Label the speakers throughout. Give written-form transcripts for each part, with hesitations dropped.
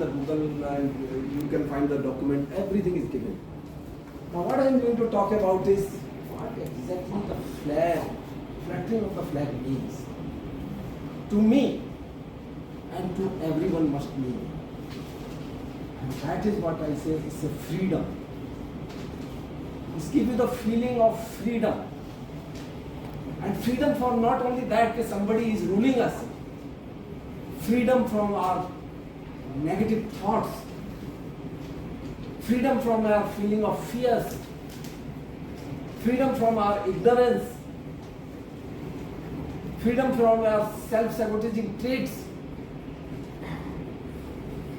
Speaker 1: the Google and you can find the document, everything is given. Now what I am going to talk about is what exactly the flattering of the flag means. To me and to everyone must mean. And that is what I say, it's a freedom. It's give you the feeling of freedom. And freedom from not only that somebody is ruling us, freedom from our negative thoughts, freedom from our feeling of fears, freedom from our ignorance, freedom from our self-sabotaging traits.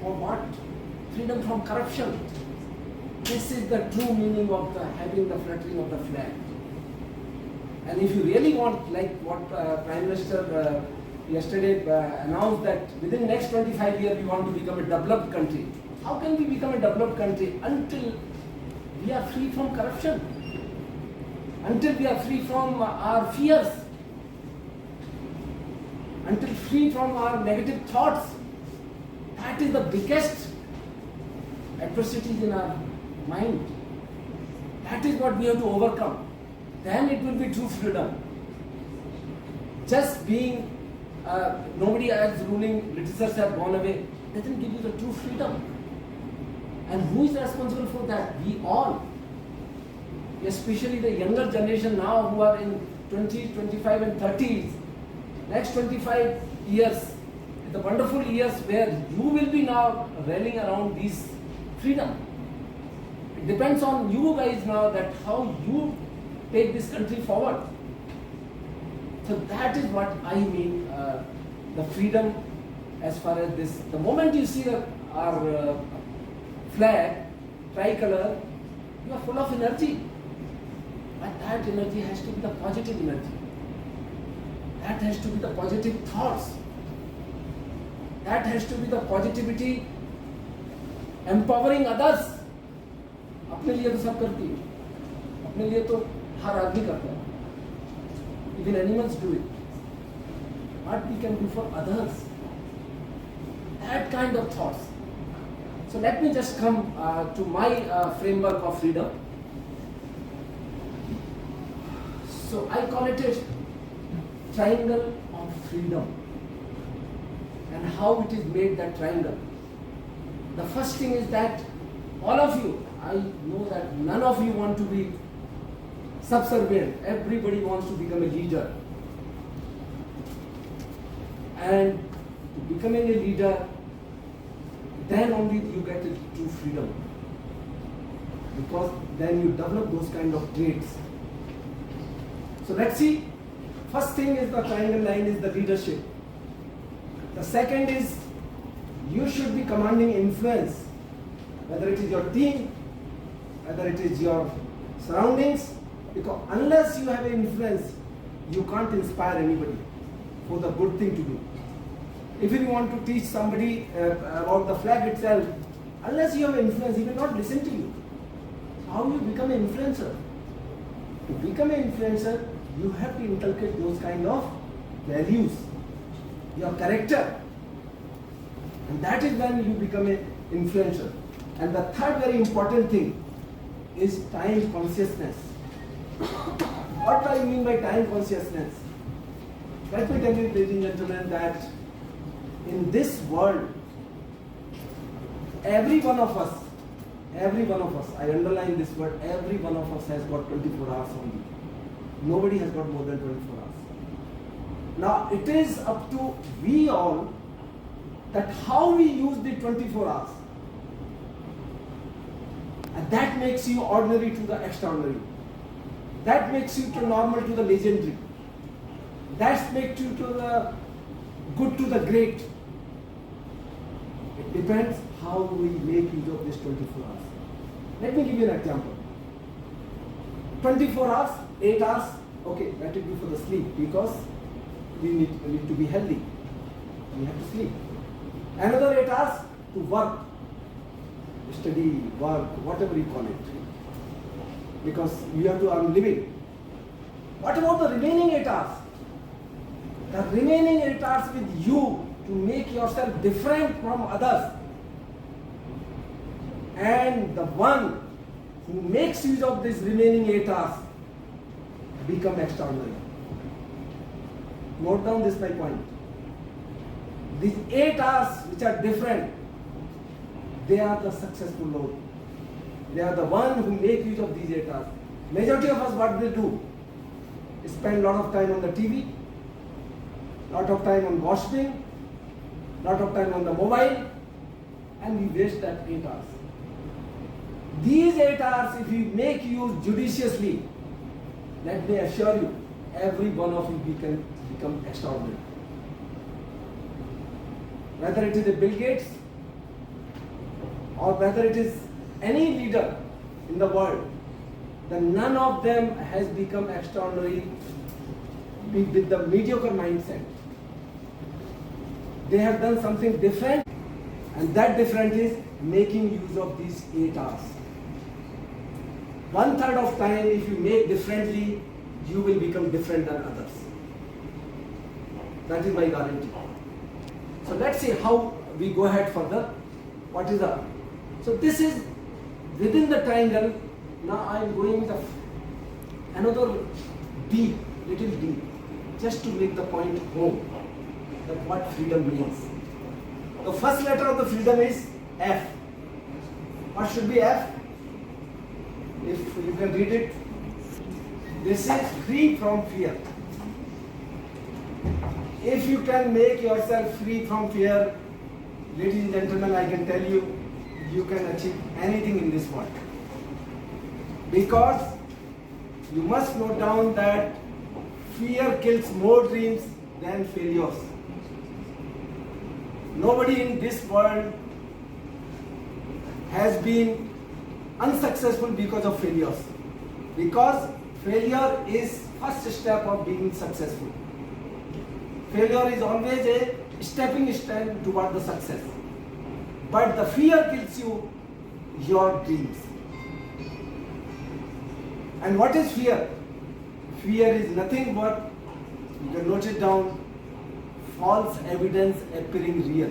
Speaker 1: Or what? Freedom from corruption. This is the true meaning of having the fluttering of the flag. And if you really want, like what Prime Minister yesterday announced, that within next 25 years we want to become a developed country. How can we become a developed country until we are free from corruption? Until we are free from our fears? Until free from our negative thoughts? That is the biggest adversity in our mind. That is what we have to overcome. Then it will be true freedom. Just being nobody else ruling, Britishers have gone away, doesn't give you the true freedom. And who is responsible for that? We all. Especially the younger generation now who are in 20, 25 and 30s. Next 25 years, the wonderful years where you will be now rallying around these freedom. It depends on you guys now that how you take this country forward. So that is what I mean, the freedom as far as this. The moment you see our flag, tricolor, you are full of energy. But that energy has to be the positive energy. That has to be the positive thoughts. That has to be the positivity empowering others. अपने लिए तो सब करती है, अपने लिए तो हर आदमी करता है. Even animals do it. What we can do for others? That kind of thoughts. So let me just come to my framework of freedom. So I call it a triangle of freedom. And how it is made, that triangle. The first thing is that all of you, I know that none of you want to be subservient. Everybody wants to become a leader. And becoming a leader, then only you get a true freedom. Because then you develop those kind of traits. So let's see. First thing is the triangle line is the leadership. The second is you should be commanding influence, whether it is your team, whether it is your surroundings, because unless you have influence, you can't inspire anybody for the good thing to do. If you want to teach somebody about the flag itself, unless you have influence, he will not listen to you. How you become an influencer? To become an influencer, you have to inculcate those kind of values, your character. And that is when you become an influencer. And the third very important thing is time consciousness. What do I mean by time consciousness? Let me tell you, ladies and gentlemen, that in this world, every one of us, I underline this word, every one of us has got 24 hours only. Nobody has got more than 24 hours. Now it is up to we all that how we use the 24 hours. And that makes you ordinary to the extraordinary. That makes you to normal to the legendary. That makes you to the good to the great. It depends how we make use of this 24 hours. Let me give you an example. 24 hours, 8 hours, okay, let it be for the sleep, because we need to be healthy. We have to sleep. Another 8 hours to work, study, work, whatever you call it, because you have to earn living. What about the remaining 8 hours? The remaining 8 hours with you to make yourself different from others. And the one who makes use of these remaining 8 hours become extraordinary. Note down this my point. These 8 hours which are different, they are the successful load. They are the one who make use of these 8 hours. Majority of us, what they do? Spend a lot of time on the TV, lot of time on gossiping, lot of time on the mobile, and we waste that 8 hours. These 8 hours, if we make use judiciously, let me assure you, every one of you can become extraordinary. Whether it is a Bill Gates or whether it is any leader in the world, then none of them has become extraordinary with the mediocre mindset. They have done something different, and that different is making use of these 8 hours. 1/3 of time, if you make differently, you will become different than others. That is my guarantee. So let's see how we go ahead further. What is the? So this is within the triangle. Now I am going with another D, little d, just to make the point home that what freedom means. The first letter of the freedom is F. What should be F? If you can read it, this is free from fear. If you can make yourself free from fear, ladies and gentlemen, I can tell you, you can achieve anything in this world. Because you must note down that fear kills more dreams than failures. Nobody in this world has been unsuccessful because of failures. Because failure is first step of being successful. Failure is always a stepping stone toward the success. But the fear kills you, your dreams. And what is fear? Fear is nothing but, you can note it down, false evidence appearing real.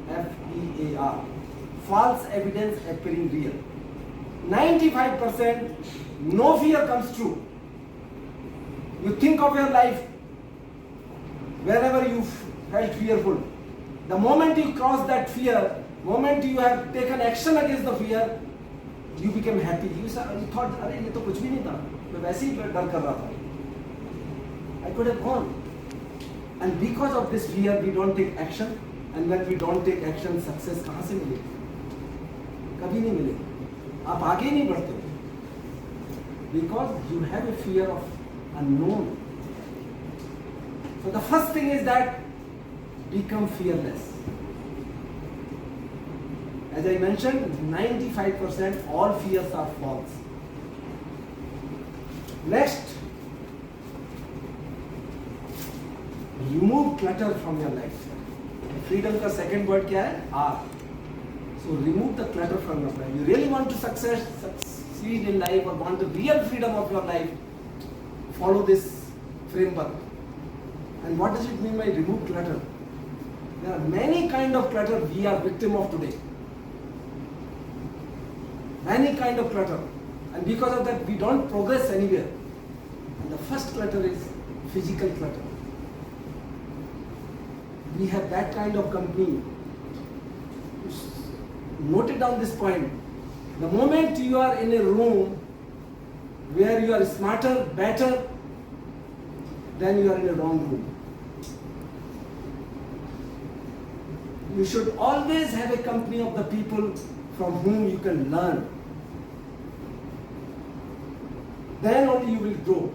Speaker 1: F-E-A-R. False evidence appearing real. 95% no fear comes true. You think of your life, wherever you felt fearful, the moment you cross that fear, moment you have taken action against the fear, you become happy. You thought, अरे ये तो कुछ भी नहीं था, मैं वैसे ही डर कर रहा था. I could have gone. And because of this fear, we don't take action. And when we don't take action, success कहाँ से मिलेगी? कभी नहीं मिलेगी. आप आगे नहीं बढ़ते. Because you have a fear of unknown. So the first thing is that become fearless. As I mentioned, 95% all fears are false. Next, remove clutter from your life. Freedom का second word क्या है? R. So remove the clutter from your life. You really want to succeed in life or want the real freedom of your life, follow this framework. And what does it mean by remove clutter? There are many kinds of clutter we are victim of today. Many kind of clutter. And because of that, we don't progress anywhere. And the first clutter is physical clutter. We have that kind of company. Note it down this point. The moment you are in a room where you are smarter, better, then you are in a wrong room. You should always have a company of the people from whom you can learn. Then only you will grow.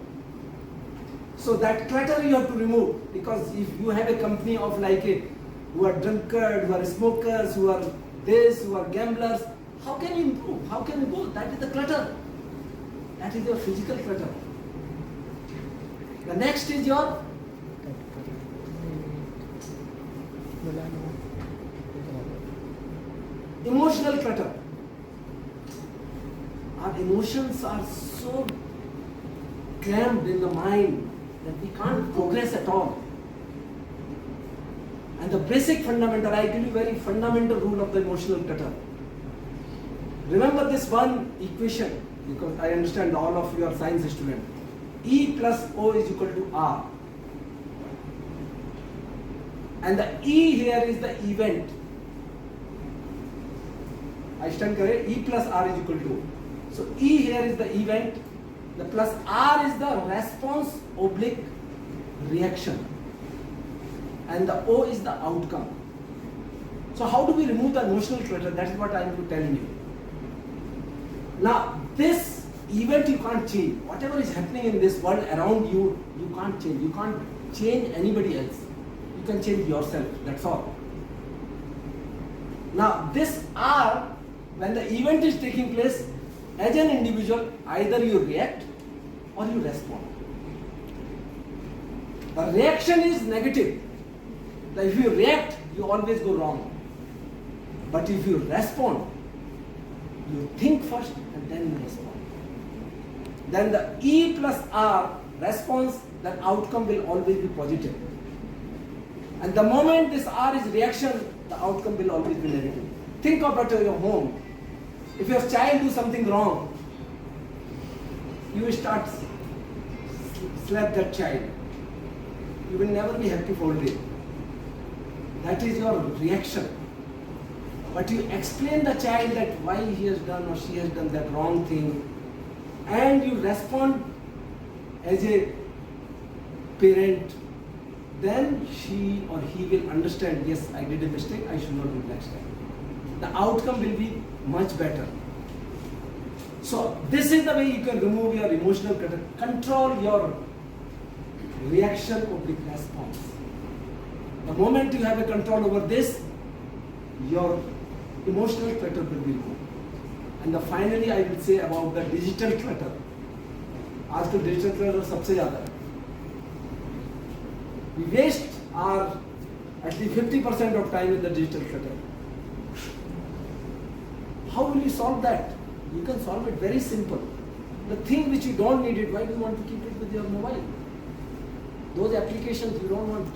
Speaker 1: So that clutter you have to remove, because if you have a company of like it, who are drunkards, who are smokers, who are this, who are gamblers, how can you improve? How can you go? That is the clutter. That is your physical clutter. The next is your emotional clutter. Our emotions are so cramped in the mind that we can't progress at all. And the basic fundamental, I give you very fundamental rule of the emotional clutter. Remember this one equation, because I understand all of you are science students. E plus O is equal to R. And the E here is the event. I stand correct? E plus R is equal to. So E here is the event. The plus R is the response oblique reaction. And the O is the outcome. So how do we remove the emotional clutter? That is what I am telling you. Now this event you can't change. Whatever is happening in this world around you, you can't change. You can't change anybody else. You can change yourself. That's all. Now this R, when the event is taking place, as an individual, either you react or you respond. The reaction is negative. That if you react, you always go wrong. But if you respond, you think first and then you respond. Then the E plus R response, that outcome will always be positive. And the moment this R is reaction, the outcome will always be negative. Think about your home. If your child do something wrong, you will start slap that child. You will never be happy for a day. That is your reaction. But you explain the child that why he has done or she has done that wrong thing, and you respond as a parent, then she or he will understand, yes, I did a mistake, I should not do it next time. The outcome will be much better. So this is the way you can remove your emotional clutter. Control your reaction oblique response. The moment you have a control over this, your emotional clutter will be removed. And finally I will say about the digital clutter. आजकल digital clutter सबसे ज़्यादा है. We waste our at least 50% of time in the digital clutter. How will you solve that? You can solve it very simple. The thing which you don't need it, why do you want to keep it with your mobile? Those applications you don't want.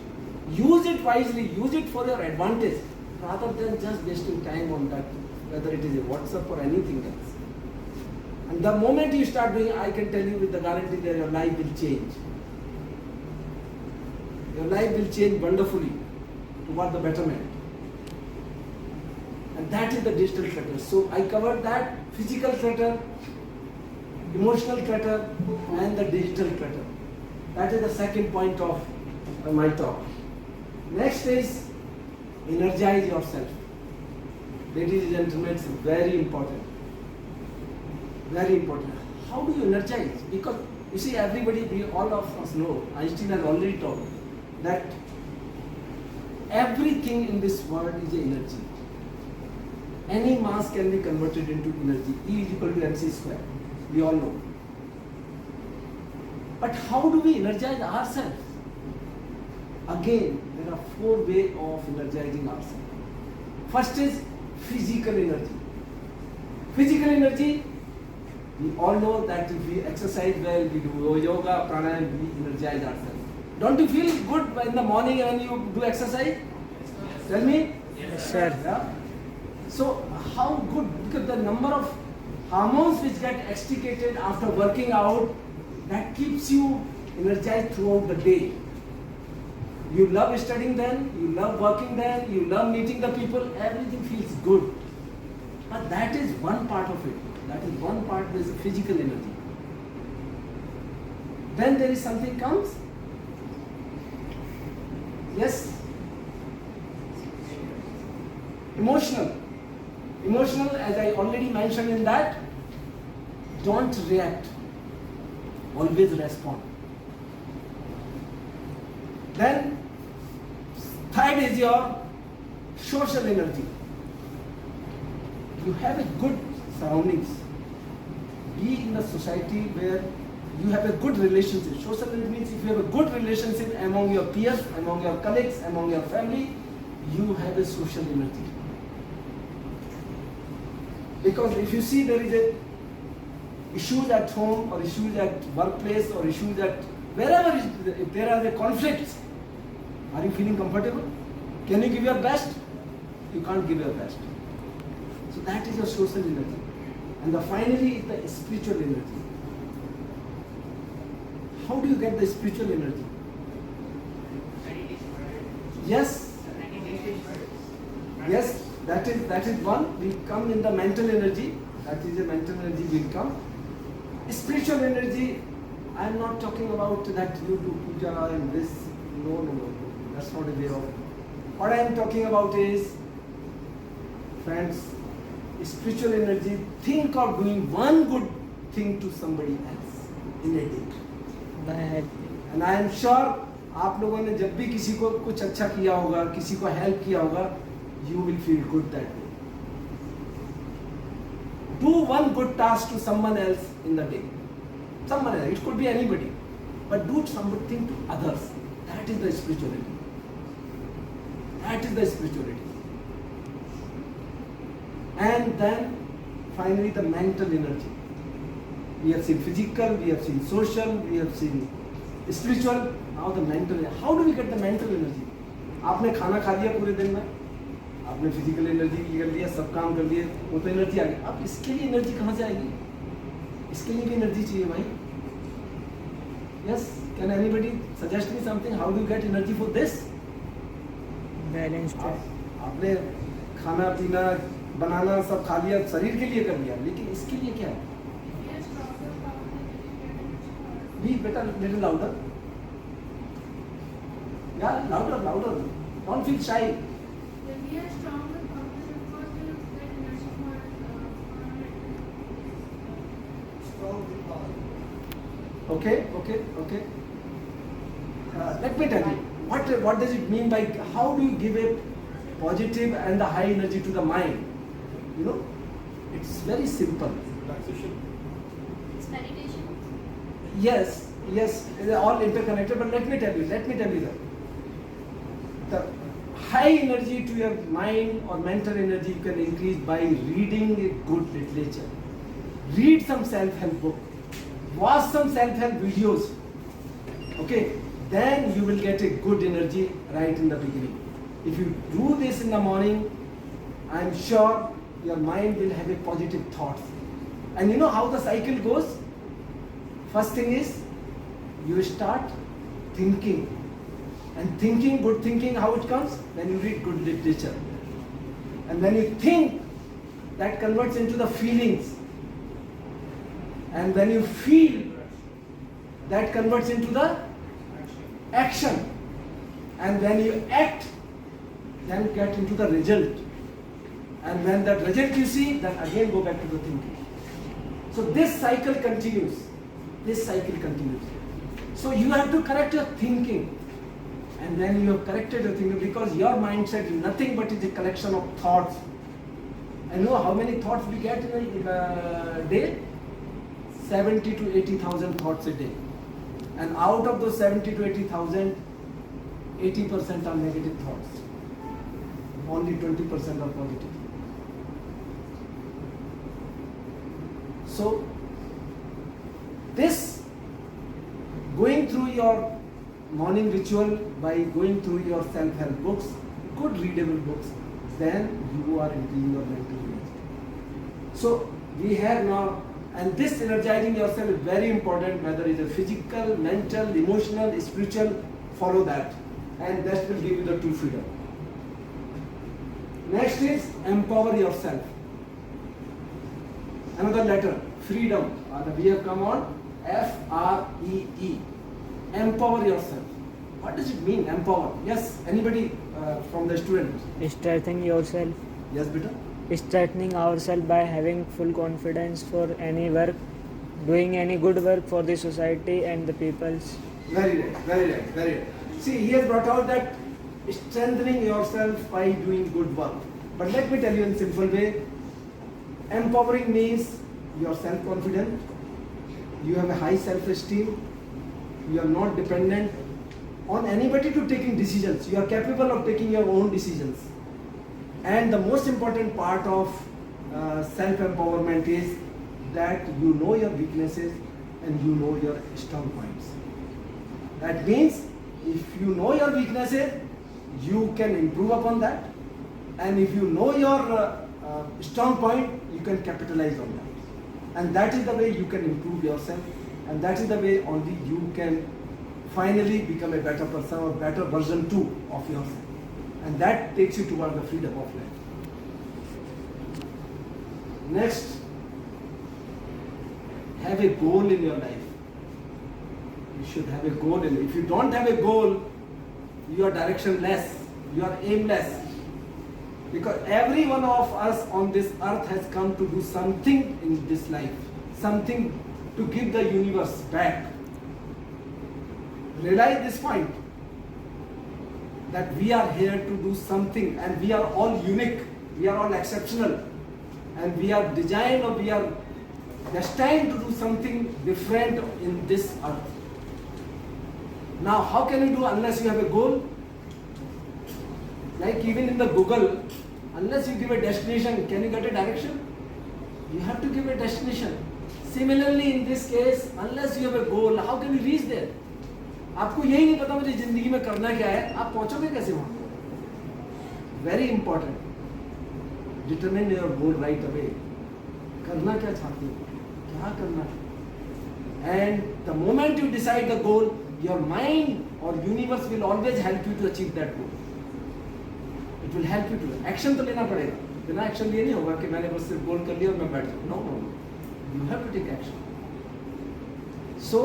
Speaker 1: Use it wisely, use it for your advantage, rather than just wasting time on that, whether it is a WhatsApp or anything else. And the moment you start doing, I can tell you with the guarantee that your life will change. Your life will change wonderfully toward the betterment. And that is the digital clutter. So I covered that, physical clutter, emotional clutter, and the digital clutter. That is the second point of my talk. Next is energize yourself. Ladies and gentlemen, it's very important. Very important. How do you energize? Because you see, everybody, all of us know, Einstein has already told that everything in this world is energy. Any mass can be converted into energy. E is equal to mc square. We all know. But how do we energize ourselves? Again, there are 4 ways of energizing ourselves. First is physical energy. Physical energy, we all know that if we exercise well, we do yoga, pranayama, we energize ourselves. Don't you feel good in the morning when you do exercise? Tell me?
Speaker 2: Yes, sir.
Speaker 1: Yeah? So how good, because the number of hormones which get extricated after working out, that keeps you energized throughout the day. You love studying then, you love working then, you love meeting the people, everything feels good. But that is one part of it. That is one part, is physical energy. Then there is something comes. Yes? Emotional. Emotional, as I already mentioned in that, don't react. Always respond. Then, third is your social energy. You have a good surroundings. Be in a society where you have a good relationship. Social energy means if you have a good relationship among your peers, among your colleagues, among your family, you have a social energy. Because if you see there is a issues at home or issues at workplace or issues at wherever if there are the conflicts, are you feeling comfortable? Can you give your best? You can't give your best. So that is your social energy. And the finally is the spiritual energy. How do you get the spiritual energy? Yes, yes, that is one. We come in the mental energy. That is a mental energy will come. Spiritual energy, I am not talking about that you do puja and this. No. That's not a way of. What I am talking about is, friends, spiritual energy. Think of doing one good thing to somebody else in a day. And I am sure आप लोगों ने जब भी किसी को कुछ अच्छा किया होगा, किसी को हेल्प किया होगा, you will feel good that day. Do one good task to someone else in the day. Someone else, it could be anybody, but do something to others. That is the spirituality. That is the spirituality. And then finally the mental energy. We have seen physical, we have seen social, we have seen spiritual. Now the mental. How do we get the mental energy? आपने खाना खा लिया पूरे दिन में, आपने physical energy कर लिया, सब काम कर लिए, वो तो एनर्जी आ गई. अब इसके लिए एनर्जी कहाँ से आएगी? इसके लिए भी एनर्जी चाहिए भाई. Yes, can anybody suggest me something? How do you get energy for this?
Speaker 2: Balanced.
Speaker 1: आपने खाना पीना बनाना सब खा लिया, शरीर के लिए कर लिया, लेकिन इसके लिए क्या है? Be better, little louder. Yeah, louder. Don't feel shy.
Speaker 3: When we are strong and confident, of course, we will get energy for
Speaker 1: Okay. Let me tell you, what does it mean by, how do you give a positive and the high energy to the mind? You know, it's very simple.
Speaker 3: It's meditation.
Speaker 1: Yes, they are all interconnected, but let me tell you that the high energy to your mind or mental energy you can increase by reading a good literature. Read some self-help book. Watch some self-help videos. Okay, then you will get a good energy right in the beginning. If you do this in the morning, I am sure your mind will have a positive thoughts. And you know how the cycle goes? First thing is, you start thinking. And thinking, good thinking, how it comes? When you read good literature. And when you think, that converts into the feelings. And when you feel, that converts into the action. And when you act, then get into the result. And when that result you see, then again go back to the thinking. So this cycle continues. So you have to correct your thinking. And then you have corrected your thinking, because your mindset is nothing but is a collection of thoughts. And you know how many thoughts we get in a day? 70 to 80,000 thoughts a day. And out of those 70 to 80,000, 80% are negative thoughts. Only 20% are positive. So, this, going through your morning ritual by going through your self-help books, good readable books, then you are increasing your mental energy. So, we have now, and this energizing yourself is very important, whether it's a physical, mental, emotional, spiritual, follow that. And that will give you the true freedom. Next is empower yourself. Another letter, freedom. We have come on F-R-E-E. Empower yourself. What does it mean, empower? Yes, anybody from the students?
Speaker 2: Strengthening yourself.
Speaker 1: Yes, beta?
Speaker 2: Strengthening ourselves by having full confidence for any work, doing any good work for the society and the peoples.
Speaker 1: Very right. See, he has brought out that strengthening yourself by doing good work. But let me tell you in a simple way, empowering means you are self-confident, you have a high self-esteem, you are not dependent on anybody to taking decisions. You are capable of taking your own decisions. And the most important part of self-empowerment is that you know your weaknesses and you know your strong points. That means if you know your weaknesses, you can improve upon that. And if you know your strong point, you can capitalize on that. And that is the way you can improve yourself, and that is the way only you can finally become a better person or better version too of yourself. And that takes you toward the freedom of life. Next, have a goal in your life. You should have a goal in it. If you don't have a goal, you are directionless, you are aimless. Because every one of us on this earth has come to do something in this life, something to give the universe back. Realize this point, that we are here to do something, and we are all unique, we are all exceptional, and we are designed, or we are destined to do something different in this earth. Now, how can you do unless you have a goal? Like even in the Google, unless you give a destination, can you get a direction? You have to give a destination. Similarly, in this case, unless you have a goal, how can you reach there? आपको यही नहीं पता मुझे जिंदगी में करना क्या है, आप पहुंचोगे कैसे वहां? Very important. Determine your goal right away. करना क्या चाहते हो? क्या करना है? And the moment you decide the goal, your mind or universe will always help you to achieve that goal. It will help you to. Action तो लेना पड़ेगा. बिना action लिए नहीं होगा कि मैंने बस सिर्फ goal कर लिया और मैं बैठ जाऊँ. No. You have to take action. So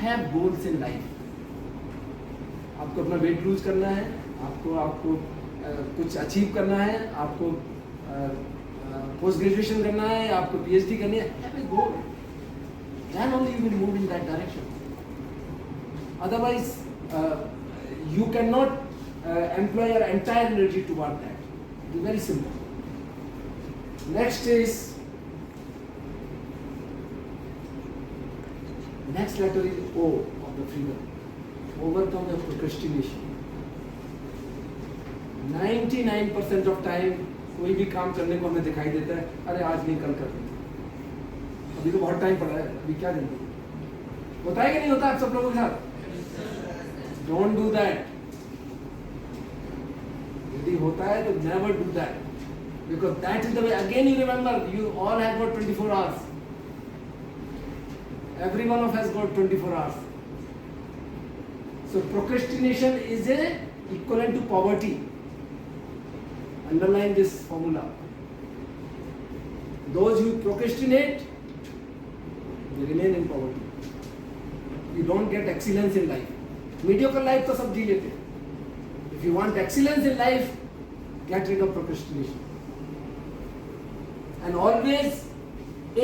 Speaker 1: have goals in life. आपको अपना वेट लूज करना है, आपको कुछ अचीव करना है, आपको पोस्ट ग्रेजुएशन करना है, आपको पीएचडी करनी है. Have a goal. Then only you will move in that direction. Otherwise, you cannot employ your entire energy toward that. It is very simple. Next letter is O of the freedom. Overcome your procrastination. 99% of time कोई भी काम करने को हमें दिखाई देता है, अरे आज नहीं कल कर लेते, अभी तो बहुत टाइम पड़ा है, अभी क्या देंगे? होता है कि नहीं होता आप सब लोगों के साथ? Don't do that. यदि होता है तो never do that, because that is the way. Again, you remember, you all have got 24 hours. Every one of us has got 24 hours. So procrastination is equivalent to poverty. Underline this formula. Those who procrastinate, they remain in poverty. You don't get excellence in life. Mediocre life तो सब जी लेते हैं. If you want excellence in life, get rid of procrastination. And always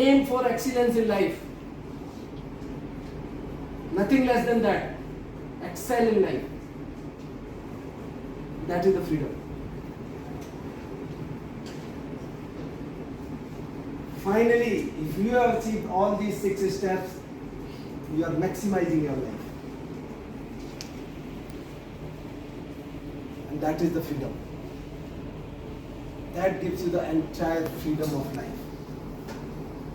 Speaker 1: aim for excellence in life. Nothing less than that. Excel in life. That is the freedom. Finally, if you have achieved all these 6 steps, you are maximizing your life. And that is the freedom. That gives you the entire freedom of life.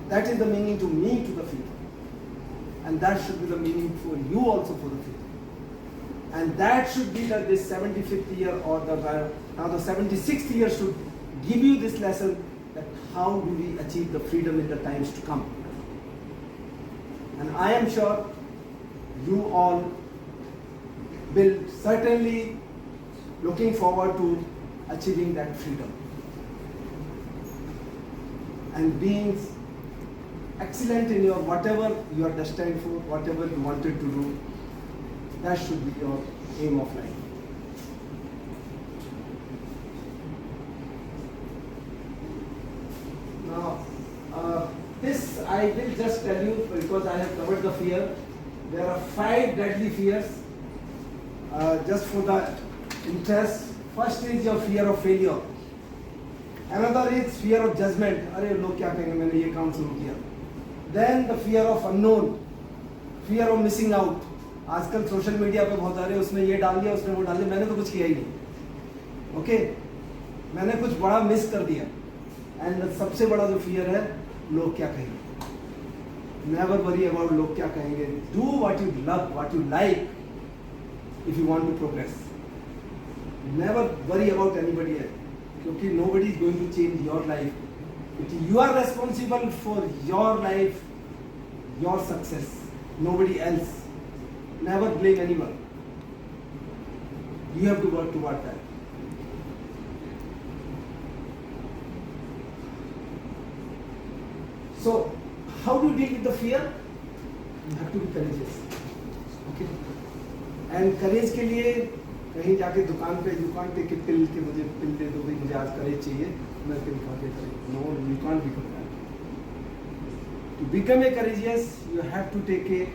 Speaker 1: That is the meaning to me to the freedom. And that should be the meaning for you also for the freedom. And that should be that this 75th year or now the 76th year should give you this lesson, that how do we achieve the freedom in the times to come. And I am sure you all will certainly looking forward to achieving that freedom. And being excellent in your whatever you are destined for, whatever you wanted to do, that should be your aim of life. Now, this I will just tell you because I have covered the fear. There are 5 deadly fears. Just for the interest, first is your fear of failure. Another is fear of judgment. अरे लोग क्या कहेंगे मैंने ये काम शुरू किया. Then the fear of unknown, fear of missing out. आजकल सोशल मीडिया पे बहुत आ रहे हैं, उसने ये डाल दिया, उसने वो डाल दिया, मैंने तो कुछ किया ही नहीं. ओके, मैंने कुछ बड़ा मिस कर दिया. एंड सबसे बड़ा जो फियर है, लोग क्या कहेंगे. नेवर वरी अबाउट लोग क्या कहेंगे. Do what you love, what you like if you want to progress. Never worry about anybody else, क्योंकि nobody is going to change your life You are responsible for your life, your success, nobody else. Never blame anyone. You have to work toward that. So, how do you deal with the fear? You have to be courageous. Okay? And courage के लिए कहीं जाके दुकान पे you can't take a pill कि मुझे pill दे दो भाई मुझे आज courage चाहिए मैं pill खा के courage. No, you can't become that. To become a courageous, you have to take a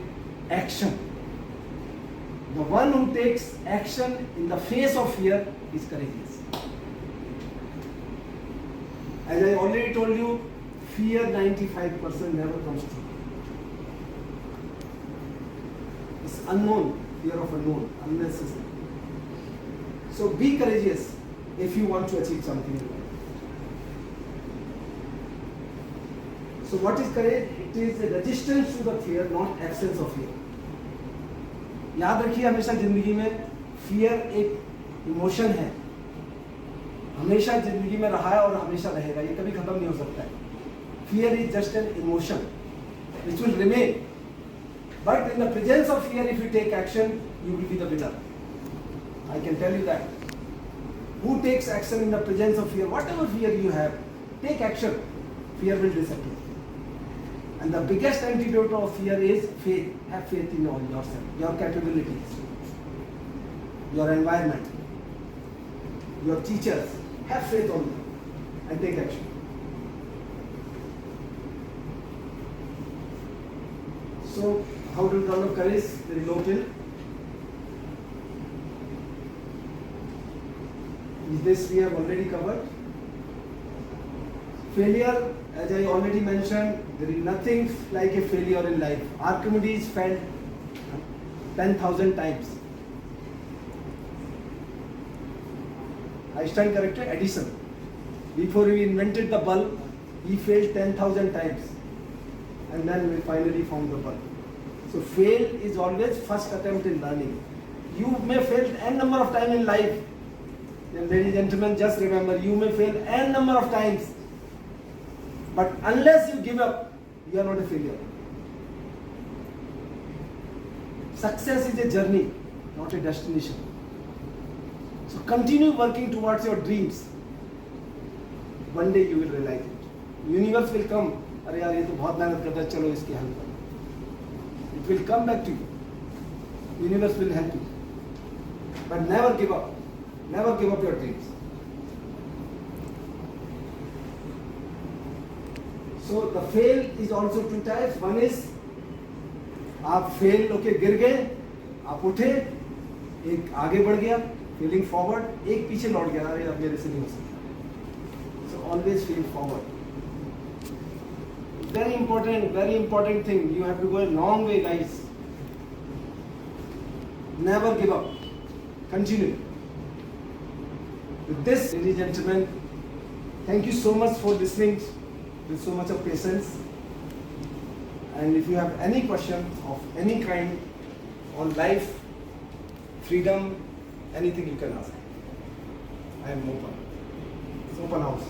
Speaker 1: action. The one who takes action in the face of fear is courageous. As I already told you, fear 95% never comes true. It's unknown, fear of unknown, unnecessary. So be courageous if you want to achieve something in life. So what is courage? It is a resistance to the fear, not absence of fear. याद रखिए हमेशा जिंदगी में fear एक emotion है, हमेशा जिंदगी में रहा है और हमेशा रहेगा, ये कभी खत्म नहीं हो सकता है. Fear is just an emotion which will remain, but in the presence of fear, if you take action, you will be the winner. I can tell you that. Who takes action in the presence of fear? Whatever fear you have, take action. Fear will disappear. And the biggest antidote of fear is faith. Have faith in all yourself, your capabilities, your environment, your teachers. Have faith on them and take action. So, how to develop courage? There is no pill. This we have already covered. Failure, as I already mentioned, there is nothing like a failure in life. Archimedes failed 10,000 times. Einstein corrected Edison. Before he invented the bulb, he failed 10,000 times. And then we finally found the bulb. So fail is always first attempt in learning. You may fail n number of times in life. And ladies and gentlemen, just remember, you may fail n number of times. But unless you give up, you are not a failure. Success is a journey, not a destination. So continue working towards your dreams. One day you will realize it. Universe will come. अरे यार ये तो बहुत मेहनत करता है, चलो इसकी हेल्प करो. It will come back to you. Universe will help you. But never give up. Never give up your dreams. So the fail is also two types. One is आप fail होके गिर गए, आप उठे, एक आगे बढ़ गया, feeling forward, एक पीछे लौट गया, अरे अब मेरे से नहीं हो सकता. So always feel forward. Very important thing. You have to go a long way, guys. Never give up. Continue. With this, ladies and gentlemen, thank you so much for listening with so much of patience. And if you have any question of any kind on life, freedom, anything you can ask. I am open. It's open house.